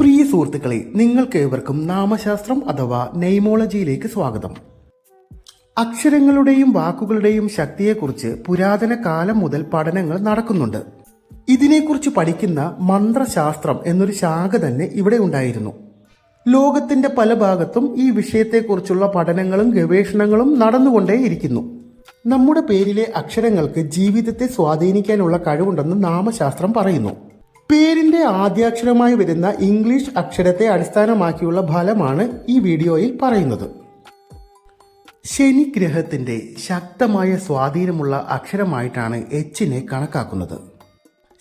പ്രിയ സുഹൃത്തുക്കളെ, നിങ്ങൾക്ക് ഏവർക്കും നാമശാസ്ത്രം അഥവാ നെയ്മോളജിയിലേക്ക് സ്വാഗതം. അക്ഷരങ്ങളുടെയും വാക്കുകളുടെയും ശക്തിയെക്കുറിച്ച് പുരാതന കാലം മുതൽ പഠനങ്ങൾ നടക്കുന്നുണ്ട്. ഇതിനെക്കുറിച്ച് പഠിക്കുന്ന മന്ത്രശാസ്ത്രം എന്നൊരു ശാഖ തന്നെ ഇവിടെ ഉണ്ടായിരുന്നു. ലോകത്തിന്റെ പല ഭാഗത്തും ഈ വിഷയത്തെക്കുറിച്ചുള്ള പഠനങ്ങളും ഗവേഷണങ്ങളും നടന്നുകൊണ്ടേയിരിക്കുന്നു. നമ്മുടെ പേരിലെ അക്ഷരങ്ങൾക്ക് ജീവിതത്തെ സ്വാധീനിക്കാനുള്ള കഴിവുണ്ടെന്ന് നാമശാസ്ത്രം പറയുന്നു. പേരിന്റെ ആദ്യാക്ഷരമായി വരുന്ന ഇംഗ്ലീഷ് അക്ഷരത്തെ അടിസ്ഥാനമാക്കിയുള്ള ഫലമാണ് ഈ വീഡിയോയിൽ പറയുന്നത്. ശനി ഗ്രഹത്തിന്റെ ശക്തമായ സ്വാധീനമുള്ള അക്ഷരമായിട്ടാണ് എച്ചിനെ കണക്കാക്കുന്നത്.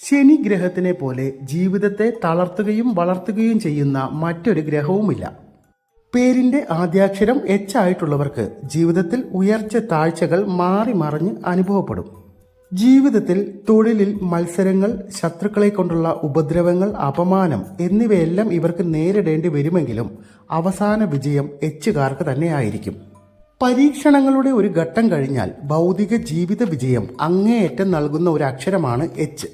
ശനി ഗ്രഹത്തിനെ പോലെ ജീവിതത്തെ തളർത്തുകയും വളർത്തുകയും ചെയ്യുന്ന മറ്റൊരു ഗ്രഹവുമില്ല. പേരിന്റെ ആദ്യാക്ഷരം എച്ച് ആയിട്ടുള്ളവർക്ക് ജീവിതത്തിൽ ഉയർച്ച താഴ്ചകൾ മാറി മറിഞ്ഞ് അനുഭവപ്പെടും. ജീവിതത്തിൽ, തൊഴിലിൽ മത്സരങ്ങൾ, ശത്രുക്കളെ കൊണ്ടുള്ള ഉപദ്രവങ്ങൾ, അപമാനം എന്നിവയെല്ലാം ഇവർക്ക് നേരിടേണ്ടി വരുമെങ്കിലും അവസാന വിജയം എച്ചുകാർക്ക് തന്നെയായിരിക്കും. പരീക്ഷണങ്ങളുടെ ഒരു ഘട്ടം കഴിഞ്ഞാൽ ഭൗതിക ജീവിത വിജയം അങ്ങേയറ്റം നൽകുന്ന ഒരു അക്ഷരമാണ് എച്ച്.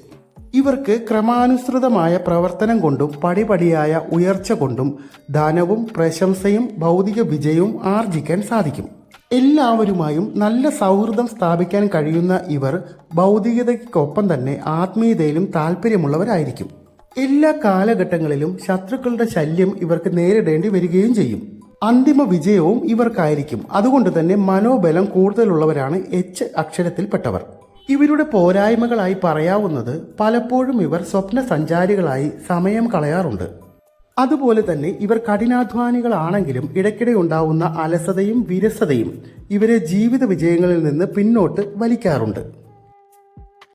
ഇവർക്ക് ക്രമാനുസൃതമായ പ്രവർത്തനം കൊണ്ടും പടിപടിയായ ഉയർച്ച കൊണ്ടും ധനവും പ്രശംസയും ഭൗതിക വിജയവും ആർജിക്കാൻ സാധിക്കും. എല്ലാവരുമായും നല്ല സൗഹൃദം സ്ഥാപിക്കാൻ കഴിയുന്ന ഇവർ ഭൗതികതയ്ക്കൊപ്പം തന്നെ ആത്മീയതയിലും താല്പര്യമുള്ളവരായിരിക്കും. എല്ലാ കാലഘട്ടങ്ങളിലും ശത്രുക്കളുടെ ശല്യം ഇവർക്ക് നേരിടേണ്ടി വരികയും ചെയ്യും. അന്തിമ വിജയവും ഇവർക്കായിരിക്കും. അതുകൊണ്ട് തന്നെ മനോബലം കൂടുതലുള്ളവരാണ് എച്ച് അക്ഷരത്തിൽപ്പെട്ടവർ. ഇവരുടെ പോരായ്മകളായി പറയാവുന്നത് പലപ്പോഴും ഇവർ സ്വപ്ന സഞ്ചാരികളായി സമയം കളയാറുണ്ട്. അതുപോലെ തന്നെ ഇവർ കഠിനാധ്വാനികളാണെങ്കിലും ഇടയ്ക്കിടെ ഉണ്ടാവുന്ന അലസതയും വിരസതയും ഇവരെ ജീവിത വിജയങ്ങളിൽ നിന്ന് പിന്നോട്ട് വലിക്കാറുണ്ട്.